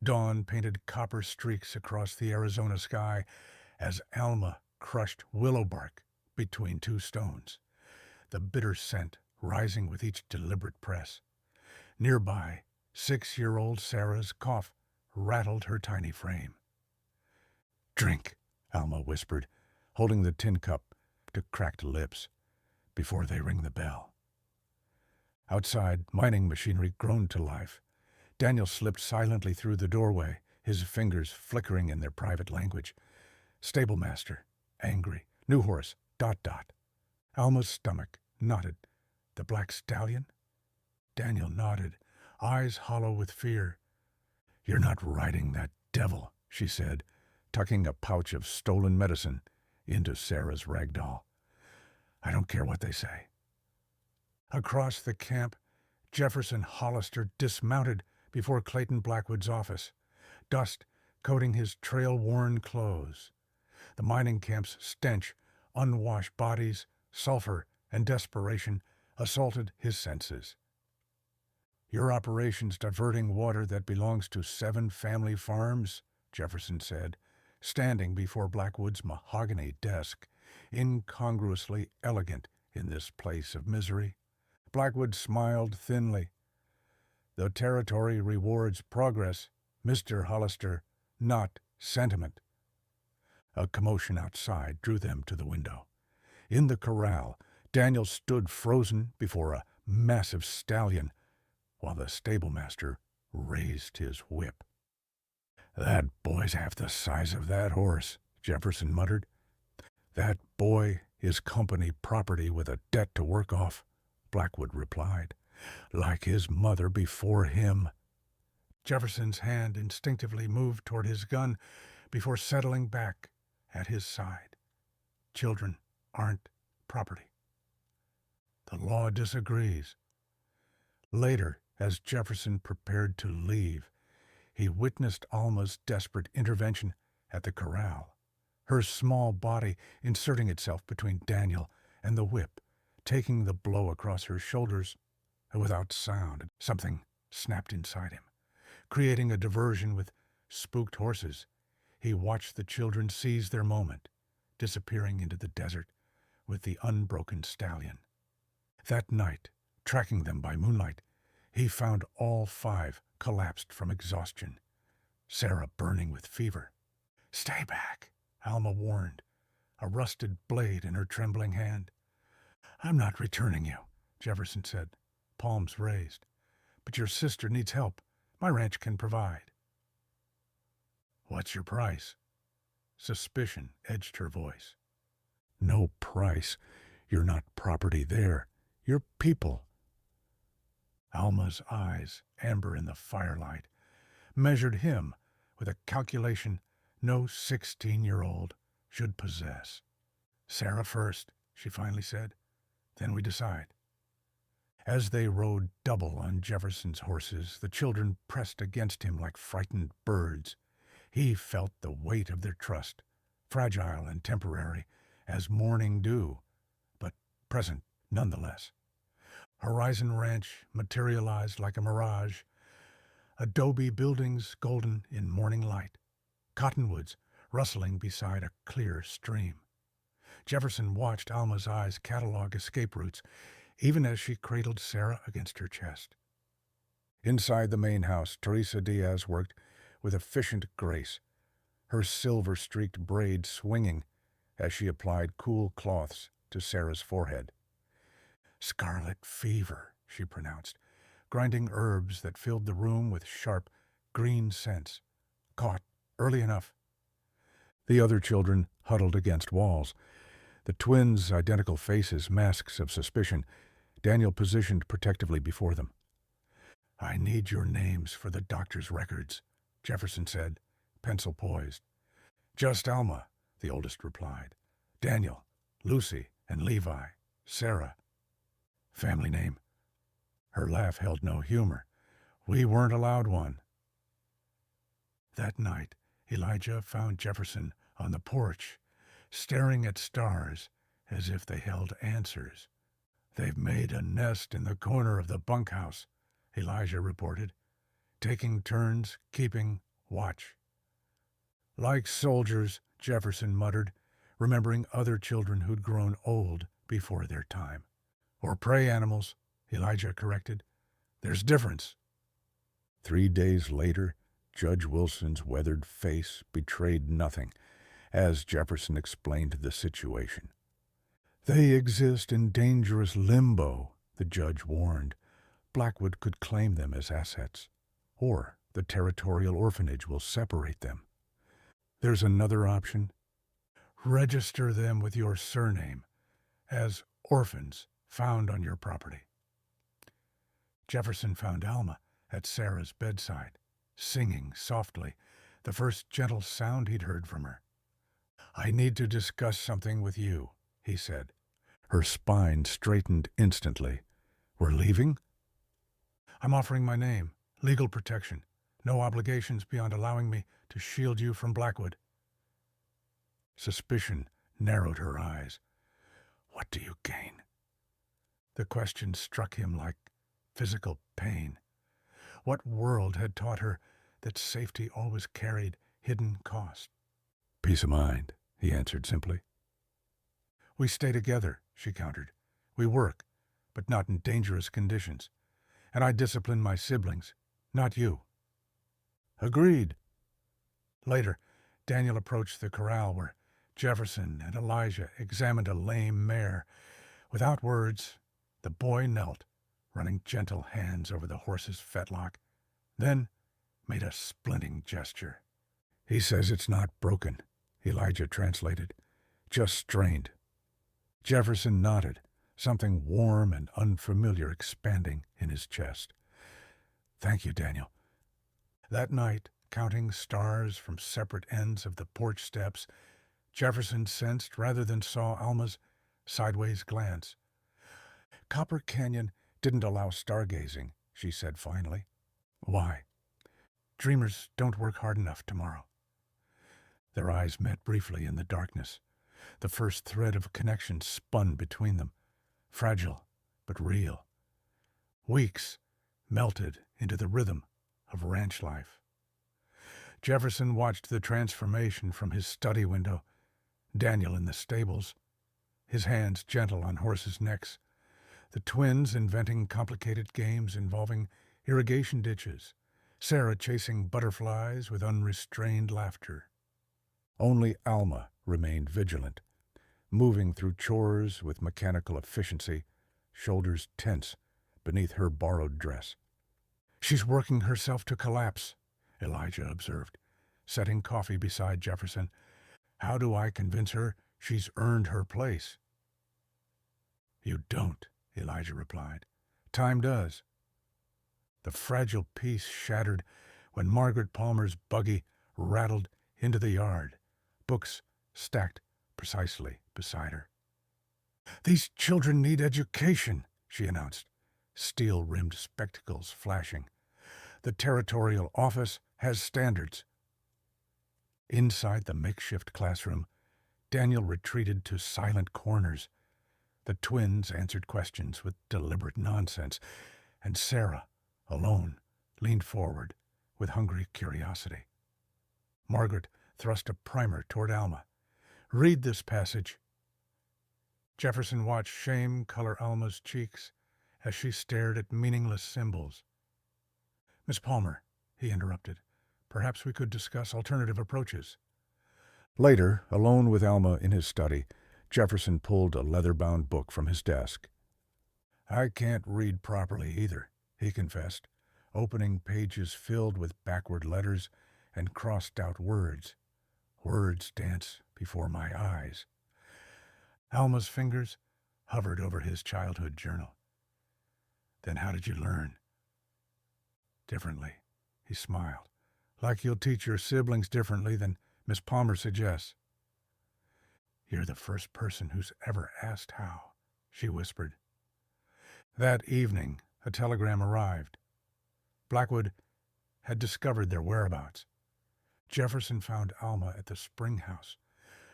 Dawn painted copper streaks across the Arizona sky as Alma crushed willow bark between two stones, the bitter scent rising with each deliberate press. Nearby, 6-year-old Sarah's cough rattled her tiny frame. "Drink," Alma whispered, holding the tin cup to cracked lips before they ring the bell. Outside, mining machinery groaned to life. Daniel slipped silently through the doorway, his fingers flickering in their private language. "Stablemaster, angry, new horse, ... Alma's stomach knotted. "The black stallion?" Daniel nodded, eyes hollow with fear. "You're not riding that devil," she said, tucking a pouch of stolen medicine into Sarah's rag doll. "I don't care what they say." Across the camp, Jefferson Hollister dismounted before Clayton Blackwood's office, dust coating his trail-worn clothes. The mining camp's stench, unwashed bodies, sulfur, and desperation assaulted his senses. "Your operation's diverting water that belongs to 7 family farms," Jefferson said, standing before Blackwood's mahogany desk, incongruously elegant in this place of misery. Blackwood smiled thinly. "The territory rewards progress, Mr. Hollister, not sentiment." A commotion outside drew them to the window. In the corral, Daniel stood frozen before a massive stallion, while the stablemaster raised his whip. "That boy's half the size of that horse," Jefferson muttered. "That boy is company property with a debt to work off," Blackwood replied. "Like his mother before him." Jefferson's hand instinctively moved toward his gun before settling back at his side. "Children aren't property." "The law disagrees." Later, as Jefferson prepared to leave, he witnessed Alma's desperate intervention at the corral, her small body inserting itself between Daniel and the whip, taking the blow across her shoulders. Without sound, something snapped inside him, creating a diversion with spooked horses. He watched the children seize their moment, disappearing into the desert with the unbroken stallion. That night, tracking them by moonlight, he found all 5 collapsed from exhaustion, Sarah burning with fever. "Stay back," Alma warned, a rusted blade in her trembling hand. "I'm not returning you," Jefferson said, palms raised. "But your sister needs help. My ranch can provide." "What's your price?" Suspicion edged her voice. "No price. You're not property there. You're people." Alma's eyes, amber in the firelight, measured him with a calculation no 16-year-old should possess. "Sarah first," she finally said. "Then we decide." As they rode double on Jefferson's horses, the children pressed against him like frightened birds. He felt the weight of their trust, fragile and temporary, as morning dew, but present nonetheless. Horizon Ranch materialized like a mirage, adobe buildings golden in morning light, cottonwoods rustling beside a clear stream. Jefferson watched Alma's eyes catalog escape routes, even as she cradled Sarah against her chest. Inside the main house, Teresa Diaz worked with efficient grace, her silver-streaked braid swinging as she applied cool cloths to Sarah's forehead. "Scarlet fever," she pronounced, grinding herbs that filled the room with sharp, green scents. "Caught early enough." The other children huddled against walls, the twins' identical faces masks of suspicion. Daniel positioned protectively before them. "I need your names for the doctor's records," Jefferson said, pencil poised. "Just Alma," the oldest replied. "Daniel, Lucy, and Levi, Sarah." "Family name?" Her laugh held no humor. "We weren't allowed one." That night, Elijah found Jefferson on the porch, staring at stars as if they held answers. "They've made a nest in the corner of the bunkhouse," Elijah reported, "taking turns keeping Watch. Like soldiers, Jefferson muttered, remembering other children who'd grown old before their time. Or prey animals, Elijah corrected. There's difference. 3 days later, Judge Wilson's weathered face betrayed nothing as Jefferson explained the situation. They exist in dangerous limbo, the judge warned. Blackwood could claim them as assets, or the territorial orphanage will separate them. There's another option. Register them with your surname as orphans found on your property. Jefferson found Alma at Sarah's bedside, singing softly, the first gentle sound he'd heard from her. I need to discuss something with you, he said. Her spine straightened instantly. We're leaving? I'm offering my name, legal protection, no obligations beyond allowing me to shield you from Blackwood. Suspicion narrowed her eyes. What do you gain? The question struck him like physical pain. What world had taught her that safety always carried hidden cost? Peace of mind, he answered simply. We stay together, she countered. We work, but not in dangerous conditions. And I discipline my siblings, not you. Agreed. Later, Daniel approached the corral where Jefferson and Elijah examined a lame mare. Without words, the boy knelt, running gentle hands over the horse's fetlock, then made a splinting gesture. He says it's not broken, Elijah translated, just strained. Jefferson nodded, something warm and unfamiliar expanding in his chest. Thank you, Daniel. That night, counting stars from separate ends of the porch steps, Jefferson sensed rather than saw Alma's sideways glance. Copper Canyon didn't allow stargazing, she said finally. Why? Dreamers don't work hard enough tomorrow. Their eyes met briefly in the darkness. The first thread of connection spun between them, fragile but real. Weeks melted into the rhythm of ranch life. Jefferson watched the transformation from his study window, Daniel in the stables, his hands gentle on horses' necks, the twins inventing complicated games involving irrigation ditches, Sarah chasing butterflies with unrestrained laughter. Only Alma remained vigilant, moving through chores with mechanical efficiency, shoulders tense beneath her borrowed dress. She's working herself to collapse, Elijah observed, setting coffee beside Jefferson. How do I convince her she's earned her place? You don't, Elijah replied. Time does. The fragile peace shattered when Margaret Palmer's buggy rattled into the yard, books stacked precisely beside her. These children need education, she announced, steel-rimmed spectacles flashing. The territorial office has standards. Inside the makeshift classroom, Daniel retreated to silent corners. The twins answered questions with deliberate nonsense, and Sarah, alone, leaned forward with hungry curiosity. Margaret thrust a primer toward Alma. Read this passage. Jefferson watched shame color Alma's cheeks as she stared at meaningless symbols. Miss Palmer, he interrupted, perhaps we could discuss alternative approaches. Later, alone with Alma in his study, Jefferson pulled a leather-bound book from his desk. I can't read properly either, he confessed, opening pages filled with backward letters and crossed-out words. Words dance before my eyes. Alma's fingers hovered over his childhood journal. Then how did you learn? Differently, he smiled, like you'll teach your siblings differently than Miss Palmer suggests. You're the first person who's ever asked how, she whispered. That evening, a telegram arrived. Blackwood had discovered their whereabouts. Jefferson found Alma at the spring house,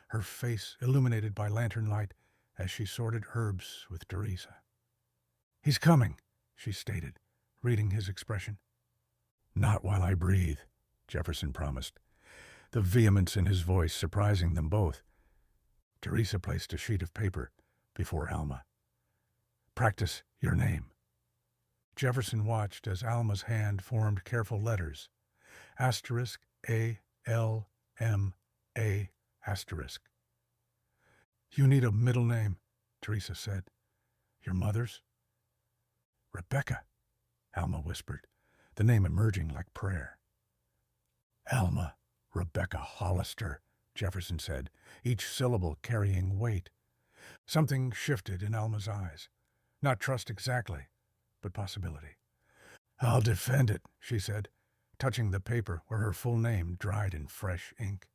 her face illuminated by lantern light as she sorted herbs with Teresa. He's coming, she stated, reading his expression. Not while I breathe, Jefferson promised, the vehemence in his voice surprising them both. Teresa placed a sheet of paper before Alma. Practice your name. Jefferson watched as Alma's hand formed careful letters. Asterisk A-L-M-A asterisk. You need a middle name, Teresa said. Your mother's? Rebecca, Alma whispered, the name emerging like prayer. Alma Rebecca Hollister, Jefferson said, each syllable carrying weight. Something shifted in Alma's eyes. Not trust exactly, but possibility. I'll defend it, she said, touching the paper where her full name dried in fresh ink.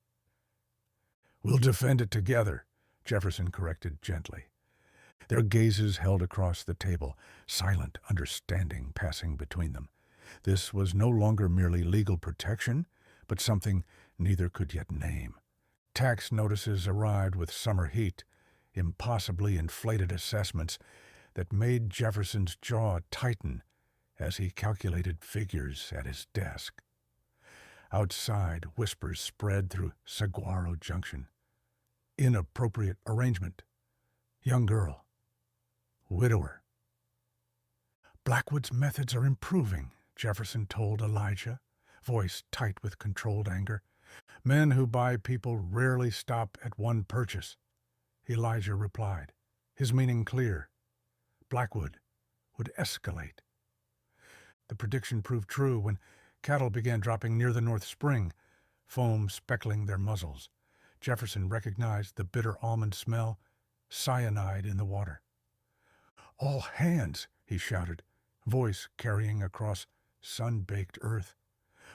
We'll defend it together, Jefferson corrected gently. Their gazes held across the table, silent understanding passing between them. This was no longer merely legal protection, but something neither could yet name. Tax notices arrived with summer heat, impossibly inflated assessments that made Jefferson's jaw tighten as he calculated figures at his desk. Outside, whispers spread through Saguaro Junction. Inappropriate arrangement. Young girl. Widower. Blackwood's methods are improving, Jefferson told Elijah, voice tight with controlled anger. Men who buy people rarely stop at one purchase. Elijah replied, his meaning clear. Blackwood would escalate. The prediction proved true when cattle began dropping near the North Spring, foam speckling their muzzles. Jefferson recognized the bitter almond smell, cyanide in the water. All hands, he shouted, voice carrying across sun-baked earth.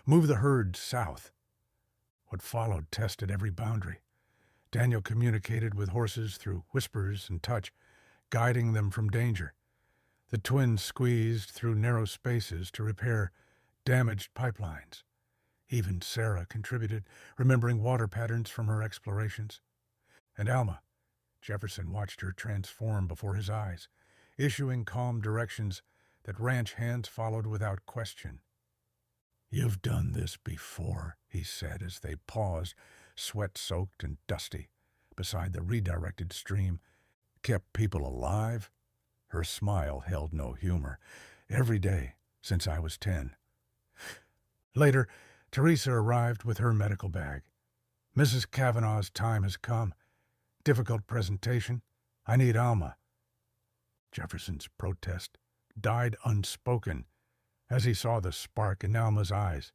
Move the herd south. What followed tested every boundary. Daniel communicated with horses through whispers and touch, guiding them from danger. The twins squeezed through narrow spaces to repair damaged pipelines. Even Sarah contributed, remembering water patterns from her explorations. And Alma, Jefferson watched her transform before his eyes, issuing calm directions that ranch hands followed without question. You've done this before, he said as they paused, sweat-soaked and dusty, beside the redirected stream. Kept people alive? Her smile held no humor. Every day, since I was 10. Later, Teresa arrived with her medical bag. Mrs. Kavanaugh's time has come. Difficult presentation. I need Alma. Jefferson's protest died unspoken as he saw the spark in Alma's eyes.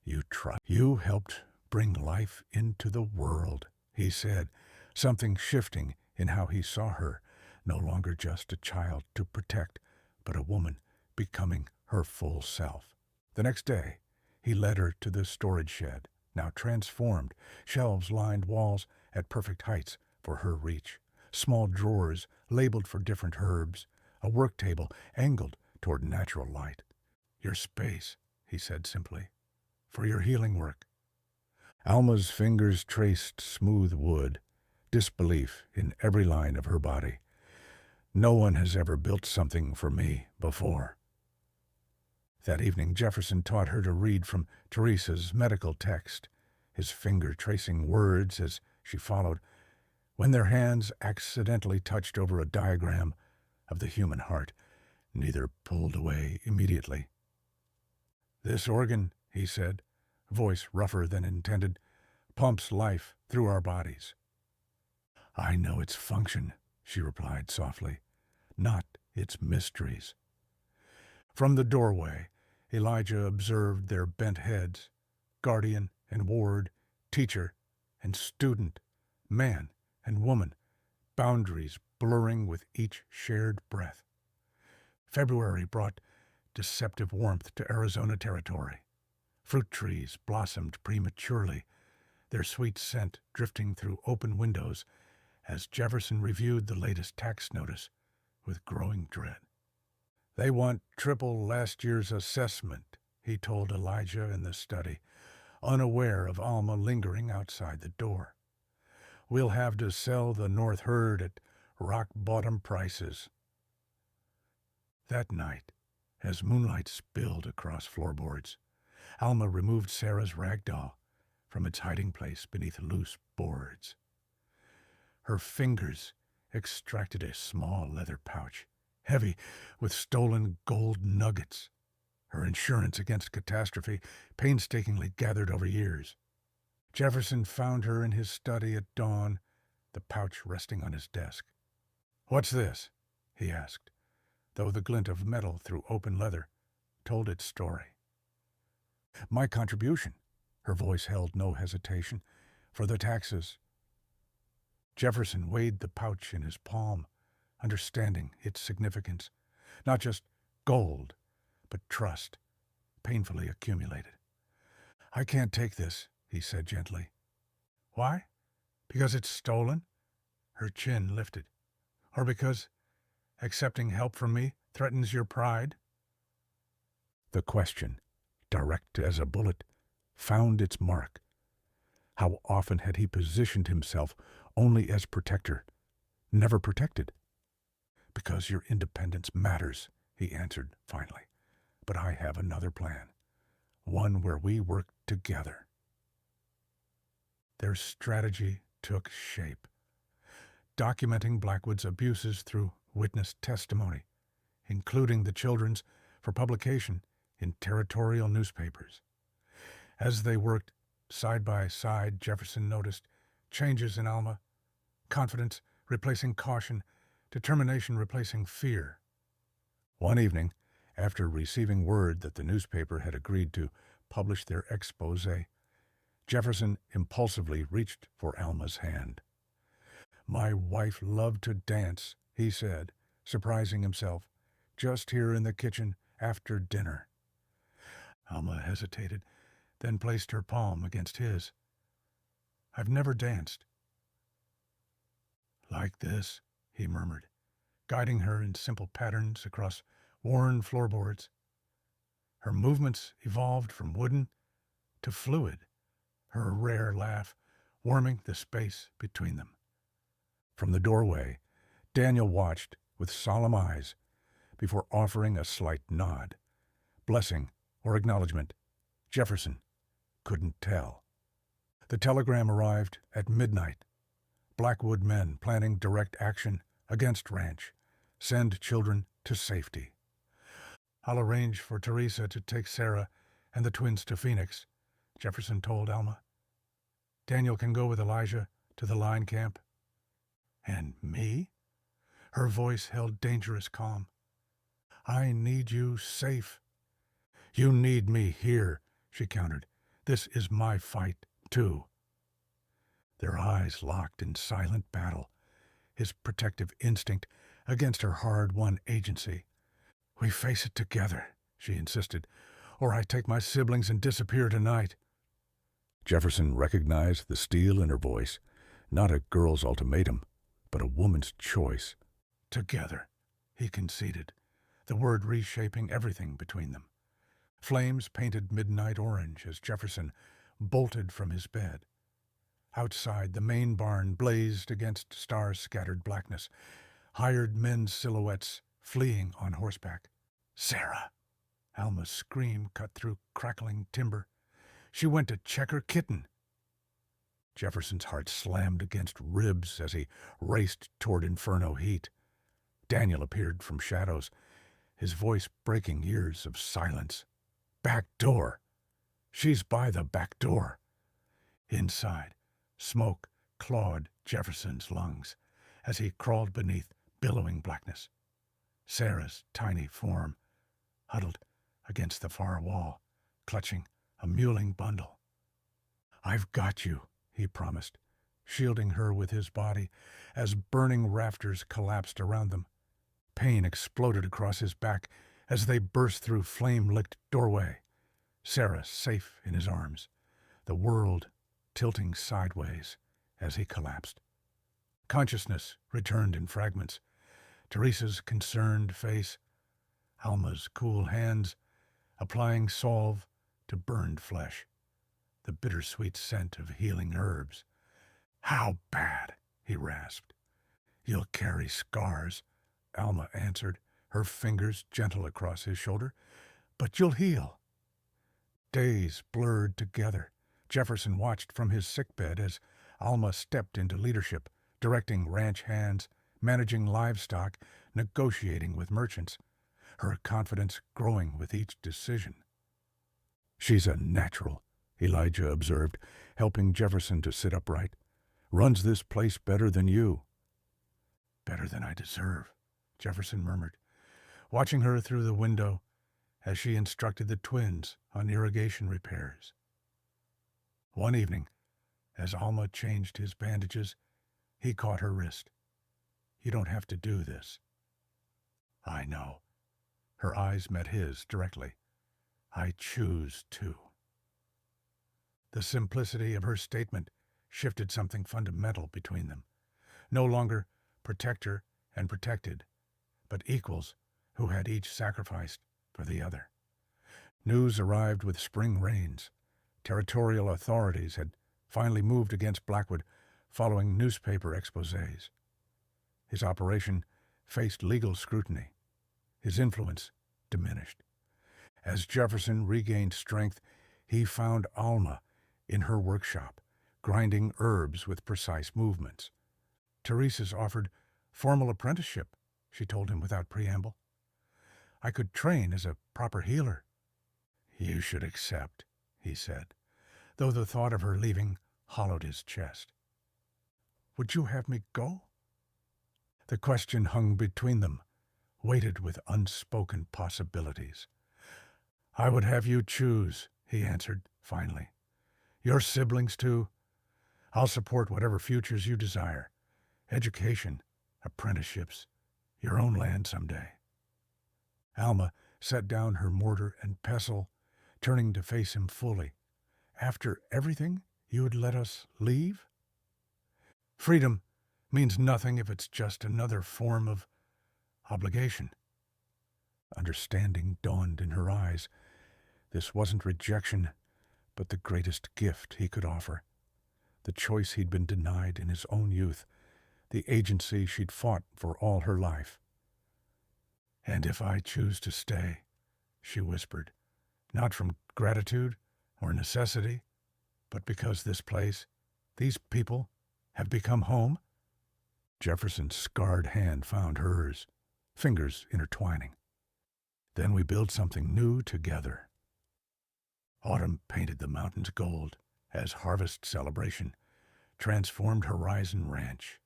You helped bring life into the world, he said, something shifting in how he saw her, no longer just a child to protect, but a woman becoming her full self. The next day, he led her to the storage shed, now transformed, shelves lined walls at perfect heights for her reach, small drawers labeled for different herbs, a work table angled toward natural light. Your space, he said simply, for your healing work. Alma's fingers traced smooth wood, disbelief in every line of her body. No one has ever built something for me before. That evening, Jefferson taught her to read from Teresa's medical text, his finger tracing words as she followed, when their hands accidentally touched over a diagram of the human heart. Neither pulled away immediately. This organ, he said, voice rougher than intended, pumps life through our bodies. I know its function, she replied softly, not its mysteries. From the doorway, Elijah observed their bent heads, guardian and ward, teacher and student, man and woman, boundaries blurring with each shared breath. February brought deceptive warmth to Arizona territory. Fruit trees blossomed prematurely, their sweet scent drifting through open windows as Jefferson reviewed the latest tax notice with growing dread. They want triple last year's assessment, he told Elijah in the study, unaware of Alma lingering outside the door. We'll have to sell the North herd at rock-bottom prices. That night, as moonlight spilled across floorboards, Alma removed Sarah's rag doll from its hiding place beneath loose boards. Her fingers extracted a small leather pouch, heavy with stolen gold nuggets, her insurance against catastrophe painstakingly gathered over years. Jefferson found her in his study at dawn, the pouch resting on his desk. "What's this?" he asked, though the glint of metal through open leather told its story. "My contribution," her voice held no hesitation, "for the taxes." Jefferson weighed the pouch in his palm, understanding its significance. Not just gold, but trust, painfully accumulated. "I can't take this," he said gently. "Why? Because it's stolen?" Her chin lifted. "Or because accepting help from me threatens your pride?" The question, direct as a bullet, found its mark. How often had he positioned himself only as protector, never protected? "Because your independence matters," he answered finally. "But I have another plan, one where we work together." Their strategy took shape, documenting Blackwood's abuses through witness testimony, including the children's, for publication in territorial newspapers. As they worked side by side, Jefferson noticed changes in Alma, confidence replacing caution, determination replacing fear. One evening, after receiving word that the newspaper had agreed to publish their expose, Jefferson impulsively reached for Alma's hand. "My wife loved to dance," he said, surprising himself, "just here in the kitchen after dinner." Alma hesitated, then placed her palm against his. "I've never danced." "Like this," he murmured, guiding her in simple patterns across worn floorboards. Her movements evolved from wooden to fluid, her rare laugh warming the space between them. From the doorway, Daniel watched with solemn eyes before offering a slight nod. Blessing or acknowledgement, Jefferson couldn't tell. The telegram arrived at midnight. Blackwood men planning direct action against ranch. Send children to safety. "I'll arrange for Teresa to take Sarah and the twins to Phoenix," Jefferson told Alma. "Daniel can go with Elijah to the line camp." "And me?" Her voice held dangerous calm. "I need you safe." "You need me here," she countered. "This is my fight, too." Their eyes locked in silent battle, his protective instinct against her hard-won agency. "We face it together," she insisted, "or I take my siblings and disappear tonight." Jefferson recognized the steel in her voice, not a girl's ultimatum, but a woman's choice. "Together," he conceded, the word reshaping everything between them. Flames painted midnight orange as Jefferson bolted from his bed. Outside, the main barn blazed against star-scattered blackness, hired men's silhouettes fleeing on horseback. "Sarah!" Alma's scream cut through crackling timber. "She went to check her kitten." Jefferson's heart slammed against ribs as he raced toward inferno heat. Daniel appeared from shadows, his voice breaking years of silence. "Back door! She's by the back door!" Inside, smoke clawed Jefferson's lungs as he crawled beneath billowing blackness. Sarah's tiny form huddled against the far wall, clutching a mewling bundle. "I've got you," he promised, shielding her with his body as burning rafters collapsed around them. Pain exploded across his back as they burst through flame-licked doorway. Sarah safe in his arms, the world tilting sideways as he collapsed. Consciousness returned in fragments. Teresa's concerned face, Alma's cool hands, applying salve to burned flesh, the bittersweet scent of healing herbs. "How bad?" he rasped. "You'll carry scars," Alma answered, her fingers gentle across his shoulder. "But you'll heal." Days blurred together. Jefferson watched from his sickbed as Alma stepped into leadership, directing ranch hands, managing livestock, negotiating with merchants, her confidence growing with each decision. "She's a natural," Elijah observed, helping Jefferson to sit upright. "Runs this place better than you." "Better than I deserve," Jefferson murmured, watching her through the window as she instructed the twins on irrigation repairs. One evening, as Alma changed his bandages, he caught her wrist. "You don't have to do this." "I know." Her eyes met his directly. "I choose to." The simplicity of her statement shifted something fundamental between them. No longer protector and protected, but equals who had each sacrificed for the other. News arrived with spring rains. Territorial authorities had finally moved against Blackwood following newspaper exposés. His operation faced legal scrutiny. His influence diminished. As Jefferson regained strength, he found Alma in her workshop, grinding herbs with precise movements. "Teresa's offered formal apprenticeship," she told him without preamble. "I could train as a proper healer." "You should accept," he said, though the thought of her leaving hollowed his chest. "Would you have me go?" The question hung between them, weighted with unspoken possibilities. "I would have you choose," he answered finally. "Your siblings, too. I'll support whatever futures you desire. Education, apprenticeships, your own land someday." Alma set down her mortar and pestle, turning to face him fully. "After everything, you would let us leave?" "Freedom means nothing if it's just another form of obligation." Understanding dawned in her eyes. This wasn't rejection, but the greatest gift he could offer. The choice he'd been denied in his own youth, the agency she'd fought for all her life. "And if I choose to stay," she whispered, "not from gratitude or necessity, but because this place, these people, have become home?" Jefferson's scarred hand found hers, fingers intertwining. "Then we build something new together." Autumn painted the mountains gold as harvest celebration transformed Horizon Ranch.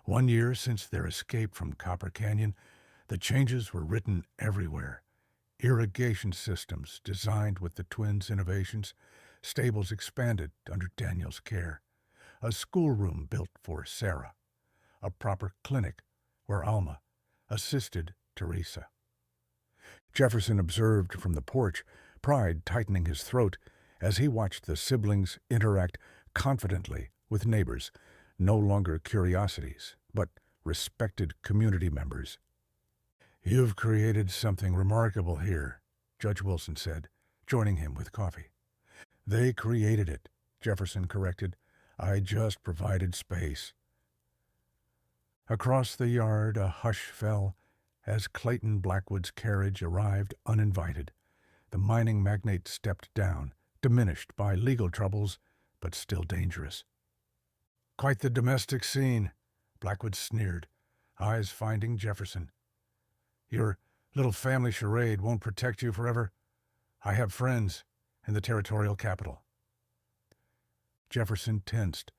1 year since their escape from Copper Canyon, the changes were written everywhere. Irrigation systems designed with the twins' innovations, stables expanded under Daniel's care, a schoolroom built for Sarah, a proper clinic where Alma assisted Teresa. Jefferson observed from the porch, pride tightening his throat as he watched the siblings interact confidently with neighbors, no longer curiosities, but respected community members. "You've created something remarkable here," Judge Wilson said, joining him with coffee. "They created it," Jefferson corrected. "I just provided space." Across the yard a hush fell as Clayton Blackwood's carriage arrived uninvited. The mining magnate stepped down, diminished by legal troubles, but still dangerous. "Quite the domestic scene," Blackwood sneered, eyes finding Jefferson. "Your little family charade won't protect you forever. I have friends in the territorial capital." Jefferson tensed,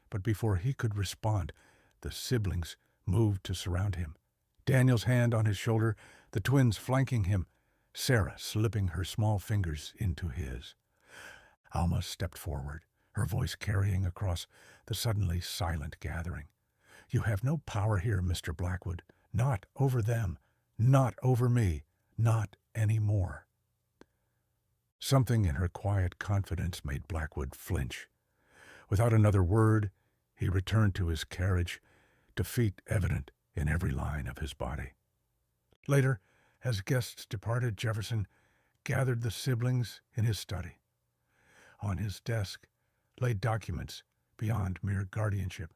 but before he could respond, the siblings moved to surround him. Daniel's hand on his shoulder, the twins flanking him, Sarah slipping her small fingers into his. Alma stepped forward, her voice carrying across the suddenly silent gathering. "You have no power here, Mr. Blackwood. Not over them. Not over me. Not anymore." Something in her quiet confidence made Blackwood flinch. Without another word, he returned to his carriage, defeat evident in every line of his body. Later, as guests departed, Jefferson gathered the siblings in his study. On his desk lay documents beyond mere guardianship,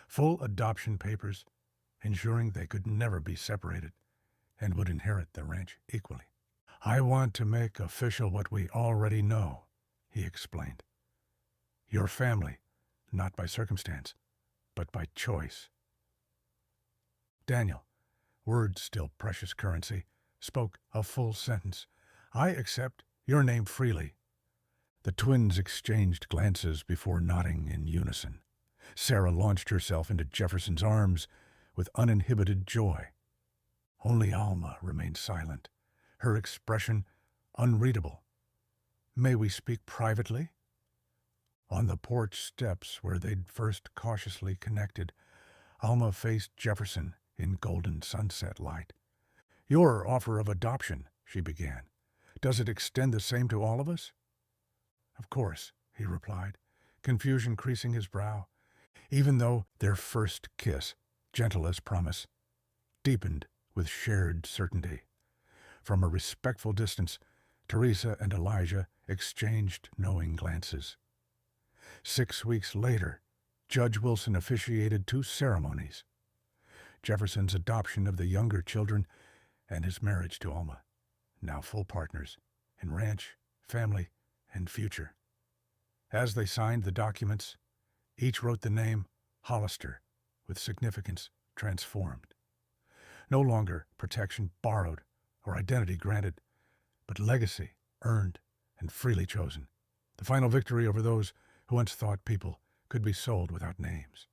full adoption papers, ensuring they could never be separated and would inherit the ranch equally. I want to make official what we already know, he explained. Your family, not by circumstance, but by choice. Daniel, words still precious currency, spoke a full sentence. I accept your name freely. The twins exchanged glances before nodding in unison. Sarah launched herself into Jefferson's arms with uninhibited joy. Only Alma remained silent, her expression unreadable. May we speak privately? On the porch steps where they'd first cautiously connected, Alma faced Jefferson in golden sunset light. Your offer of adoption, she began. Does it extend the same to all of us? Of course, he replied, confusion creasing his brow, even though their first kiss, gentle as promise, deepened with shared certainty. From a respectful distance, Teresa and Elijah exchanged knowing glances. 6 weeks later, Judge Wilson officiated 2 ceremonies: Jefferson's adoption of the younger children and his marriage to Alma, now full partners in ranch, family, and future. As they signed the documents, each wrote the name Hollister with significance transformed. No longer protection borrowed or identity granted, but legacy earned and freely chosen. The final victory over those who once thought people could be sold without names.